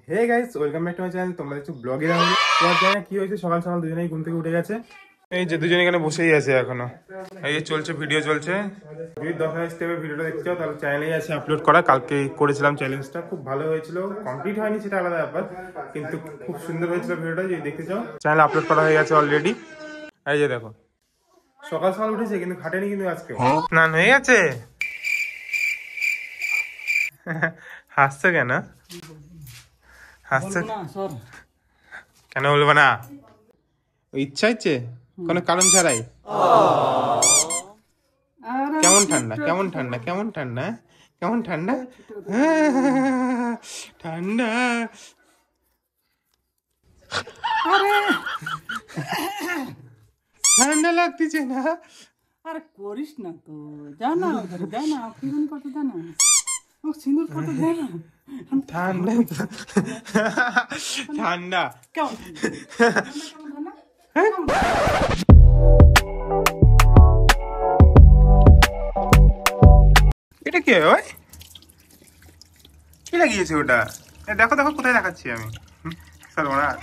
Hey guys, welcome back to my channel. তোমরা দেখছো ব্লগে রাখবে। তোমার জানা কি হয়েছে, সকাল সকাল দুজনেই ঘুম থেকে উঠে গেছে। এই যে দুজনে এখানে বসেই আছে এখনো। এই যে চলছে, ভিডিও চলছে। যদি 10,000 স্টেপের ভিডিওটা দেখতে চাও তাহলে চ্যানেলেই আছে আপলোড করা। কালকে করেছিলাম চ্যালেঞ্জটা, খুব ভালো হয়েছিল। কমপ্লিট হয়নি সেটা আলাদা ব্যাপার, কিন্তু খুব সুন্দর হয়েছিল ভিডিওটা। যদি দেখতে চাও চ্যানেলে আপলোড করা হয়ে গেছে অলরেডি। এই যে দেখো, সকাল সকাল উঠেছে কিন্তু খাটেনি কিন্তু আজকে। স্নান হয়ে গেছে। হাসছো কেন? হাসছো কেন? বলবো না, ইচ্ছা ইচ্ছে কোনো কারণ ছাড়াই। কেমন ঠান্ডা, কেমন ঠান্ডা, কেমন ঠান্ডা, কেমন ঠান্ডা, ঠান্ডা। ঠান্ডা লাগতেছে না? আরে করিস না তো, জানা জানা ফিরন কত জানা ও সিঁদুর কত জানা ঠান্ডা ঠান্ডা কেমন এটা কি হয়? কি লাগিয়েছে ওটা? দেখো দেখো, কোথায় দেখাচ্ছি আমি। সর্বনাশ।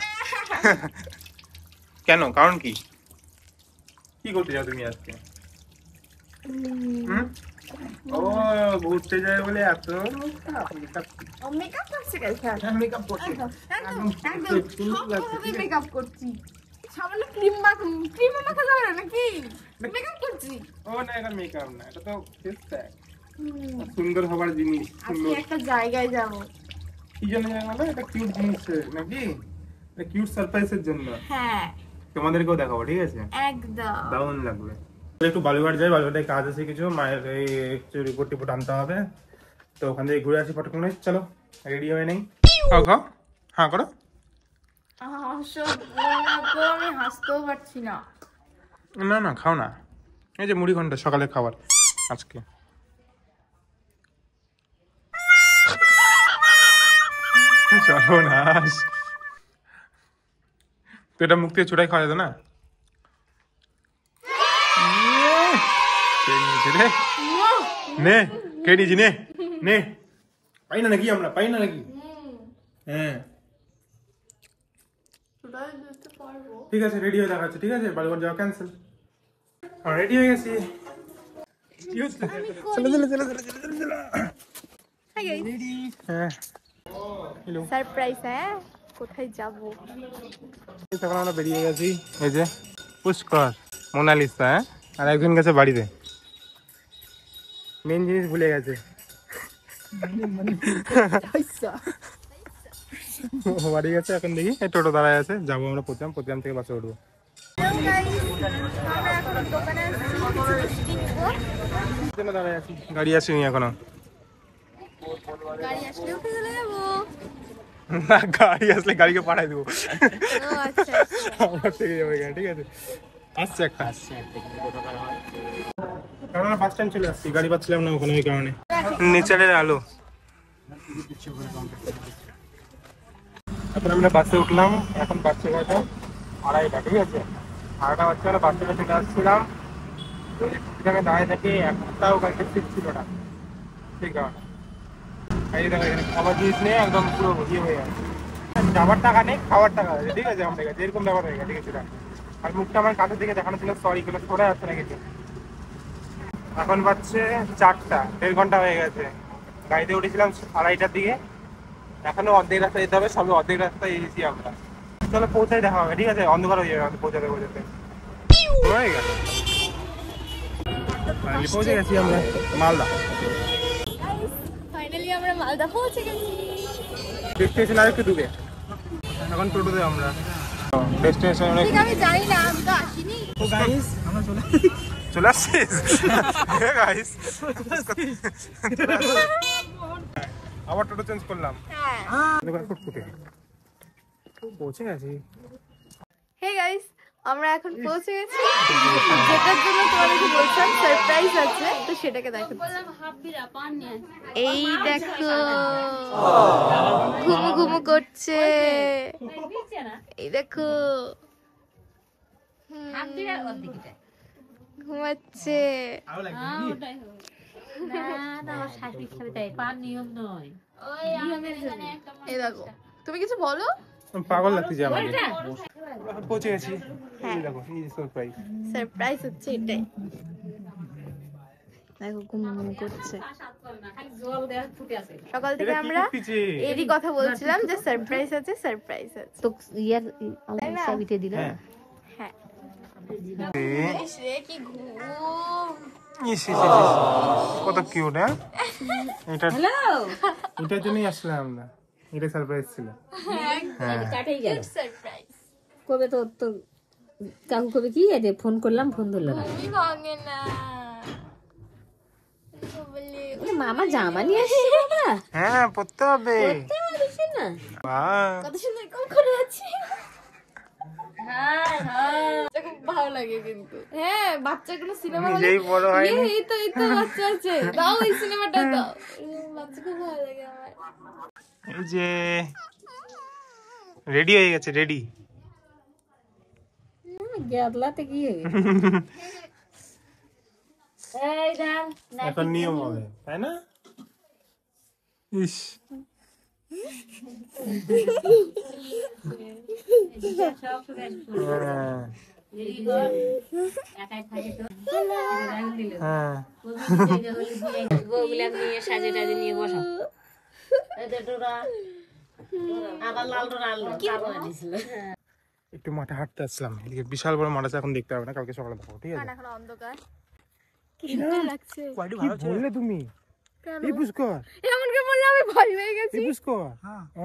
কেন, কারণ কি? কি করতে যাও তুমি আজকে? ও ঘুরতে যায় বলে এত মেকআপ করছে গাইস। মেকআপ করছে। একদম সবভাবে মেকআপ করছি। সামান্য ক্রিম মাখা যাবে না নাকি? মেকআপ করছি। ও না, এটা মেকআপ না, এটা তো ফেস প্যাক। সুন্দর হবার জিনিস। আজকে একটা জায়গায় যাব। কি জন্য জানো? এটা কিউট জিনিস নাকি? এটা কিউট সারপ্রাইজের জন্য। হ্যাঁ তোমাদেরকেও দেখাবো, ঠিক আছে? একদম। দারুণ লাগবে। একটু বালুঘাট যাই, বালুঘাটে কাজ আছে কিছু, মায়ের এই একটু রিপোর্ট টিপোর্ট আনতে হবে। তো ওখান থেকে ঘুরে আসি পটকনে। চলো, রেডি হয়ে নেই। খাও খাও, হ্যাঁ করো। আমি হাসতেও পারছি না। না না, খাও না। এই যে মুড়ি ঘন্টা সকালে খাবার আজকে। সর্বনাশ। তো এটা মুখ থেকে চুড়াই খাওয়া যেত না? কে নিয়েছে রে? নে, কে নিয়েছি? নে নে। পাই না নাকি আমরা? পাই না নাকি? হ্যাঁ ঠিক আছে, রেডি হয়ে দেখাচ্ছে। ঠিক আছে, বাড়ি যাওয়া ক্যান্সেল। রেডি হয়ে গেছি। চলো চলো চলো চলো চলো চলো চলো। হ্যাঁ, হ্যালো। সারপ্রাইজ। হ্যাঁ, কোথায় যাব? তখন আমরা বেরিয়ে গেছি। এই যে পুষ্কর, মোনালিসা, হ্যাঁ, আর একজন গেছে বাড়িতে। মেন জিনিস ভুলে গেছে। বাড়ি গেছে এখন। দেখি এই টোটো দাঁড়ায় আছে, যাবো আমরা প্রতিরাম থেকে বাসে উঠবো। দাঁড়ায় আছি, গাড়ি আসেনি এখনো। গাড়ি আসলে উঠে চলে যাবো। না, গাড়ি আসলে গাড়িকে পাঠাই দেবো। ও আচ্ছা আমরা থেকে যাবো এখানে, ঠিক আছে? আসছে একটা, কারণ বাস স্ট্যান্ড চলে আসছি, গাড়ি পাচ্ছিলাম না ওখানে, ওই কারণে। নেচারের আলো। এখন আমরা বাসে উঠলাম। এখন বাচ্চা গেছে 2:30, ঠিক আছে? 2:30 বাচ্চা হলো, বাচ্চা চলে আসছিলাম। এখানে দাঁড়িয়ে থাকি, একটাও গাড়িতে সিট ছিল না, ঠিক আছে? এই দেখো, এখানে খাবার জিনিস নেই, একদম পুরো ইয়ে হয়ে গেছে। যাওয়ার টাকা নেই, খাওয়ার টাকা আছে, ঠিক আছে? আমাদের কাছে এরকম ব্যাপার হয়ে গেছে, ঠিক আছে? আর মুখটা আমার কাছে থেকে দেখানো ছিল, সরি গুলো সরে যাচ্ছে না কিছু। এখন বাজছে 4টা, 1.5 ঘন্টা হয়ে গেছে। গাড়িতে উঠেছিলাম 2:30টার দিকে। এখনো অর্ধেক রাস্তা যেতে হবে, সবে অর্ধেক রাস্তায় এসেছি আমরা। চলো পৌঁছাই, দেখা হবে, ঠিক আছে? অন্ধকার হয়ে যাবে আমাদের পৌঁছাতে পৌঁছাতে। হয়ে গেল, পৌঁছে গেছি আমরা মালদা। ফাইনালি আমরা মালদা পৌঁছে গেছি। ডেস্টিনেশন আর একটু দূরে। এখন টোটোতে আমরা ডেস্টিনেশন। ঠিক, আমি জানি না, আমি তো আসিনি। তো গাইস, আমরা চলে আসছিস? গাইস, আবার টোটো চেঞ্জ করলাম। হ্যাঁ। পৌঁছে গেছি। হে গাইস, আমরা এখন পৌঁছে গেছি। যেটার জন্য তোমাদেরকে বলছিলাম সারপ্রাইজ আছে, তো সেটাকে দেখো। এই দেখো, ঘুমু ঘুমু করছে। এই দেখো, ঘুমাচ্ছে। এই দেখো, তুমি কিছু বলো। পাগল লাগতেছে আমাকে। এখন পৌঁছে গেছি। এই দেখো এই সারপ্রাইজ। সারপ্রাইজ হচ্ছে এটাই। দেখো ঘুম করছে। সকাল থেকে আমরা এরই কথা বলছিলাম যে সারপ্রাইজ আছে, সারপ্রাইজ আছে। তো ইয়ার সাবিতে দিল। হ্যাঁ কি ঘুম। কত কিউট। হ্যাঁ এটা এটার জন্যই আসলাম আমরা। এটা সারপ্রাইজ ছিল। কাটেই গেল সারপ্রাইজ। কবে তো তো কাকু কবে কি এ ফোন করলাম, ফোন ধরলো না। তুমি ভাঙে না মামা জামা নিয়ে আসছে বাবা। হ্যাঁ পড়তে হবে না কত সুন্দর কম করে আছে। খুব ভালো লাগে কিন্তু। হ্যাঁ বাচ্চাগুলো সিনেমা নিজেই বড় হয়নি। এই তো বাচ্চা আছে, দাও এই সিনেমাটা দাও। বাচ্চা খুব ভালো লাগে আমার। এই যে রেডি হয়ে গেছে, রেডি। গেদলাতে কি এই দাও এখন নিয়ম হবে, তাই না? ইস হ্যাঁ গোগুলা নিয়ে সাজে টাজে নিয়ে বসো। আবার লাল আলো দিছিল। একটু মাঠে হাঁটতে আসলাম। এদিকে বিশাল বড় মাঠ আছে, এখন দেখতে হবে না, কালকে সকালে দেখাবো, ঠিক আছে? এখন অন্ধকার কি সুন্দর লাগছে। কি বললে তুমি? এই পুষ্কর, এমন করে বললে আমি ভয় পেয়ে গেছি। এই পুষ্কর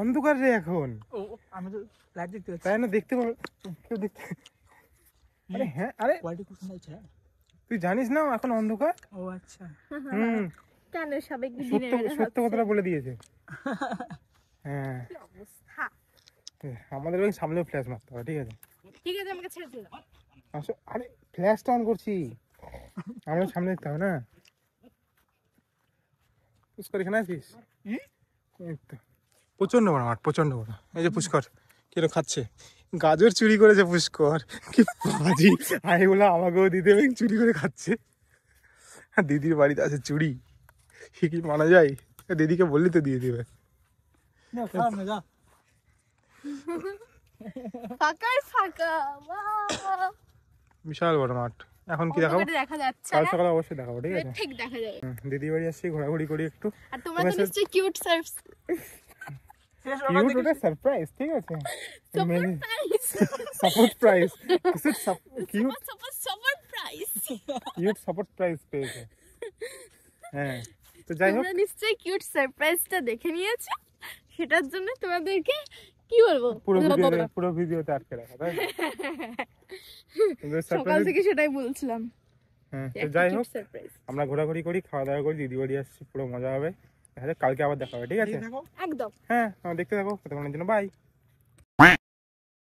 অন্ধকার রে এখন। ও আমি তো লাইট দেখতে পাচ্ছি। তাই না? দেখতে পাবো কেউ দেখতে। আরে হ্যাঁ, আরে কোয়ালিটি খুব সুন্দর আছে। তুই জানিস না এখন অন্ধকার? ও আচ্ছা। হুম কেন সবাই কি সত্য দিনের সত্য কথাটা বলে দিয়েছে। হ্যাঁ অবস্থা। আমাদের ওই সামনে ফ্ল্যাশ মারতে হবে, ঠিক আছে? ঠিক আছে আমাকে ছেড়ে দিও। আসো, আরে ফ্ল্যাশটা অন করছি, আমরা সামনে দেখতে হবে না। পুষ্কর এখানে আছিস? এই তো প্রচন্ড বড় মাঠ, প্রচন্ড বড়। এই যে পুষ্কর কিরকম খাচ্ছে, গাজর চুরি করেছে পুষ্কর। কি বাজি, আর এগুলো আমাকেও দিতে হবে, চুরি করে খাচ্ছে। দিদির বাড়িতে আছে চুরি, কি মানা যায়? দিদিকে বললি তো দিয়ে দিবে। না খারাপ না, যা। ফাঁকার ফাঁকা, বাহ। বিশাল বড় মাঠ। এখন কি দেখাবো? অন্ধকারে দেখা যাচ্ছে কাল না। সকালে অবশ্যই দেখাবো, ঠিক আছে? ঠিক দেখা যাবে। দিদি বাড়ি আসছি, ঘোরাঘুরি করি একটু। আর তোমরা তো নিশ্চয়ই কিউট সার্ভস। কিউট, ওটা সারপ্রাইজ, ঠিক আছে? Surprise. Support price, cute surprise. Cute support price পেয়েছে। হ্যাঁ তো যাই হোক, তোমরা নিশ্চয়ই কিউট সারপ্রাইজটা দেখে নিয়েছো, সেটার জন্য তোমাদেরকে কি বলবো, পুরো ভিডিওতে আটকে রাখা, তাই না? সকাল থেকে সেটাই বলছিলাম। হ্যাঁ তো যাই হোক, সারপ্রাইজ আমরা ঘোরাঘুরি করি, খাওয়া দাওয়া করি, দিদি বাড়ি আসছি, পুরো মজা হবে। দেখা যাক, কালকে আবার দেখা হবে, ঠিক আছে? একদম। হ্যাঁ দেখতে থাকো, কতক্ষণের জন্য, বাই।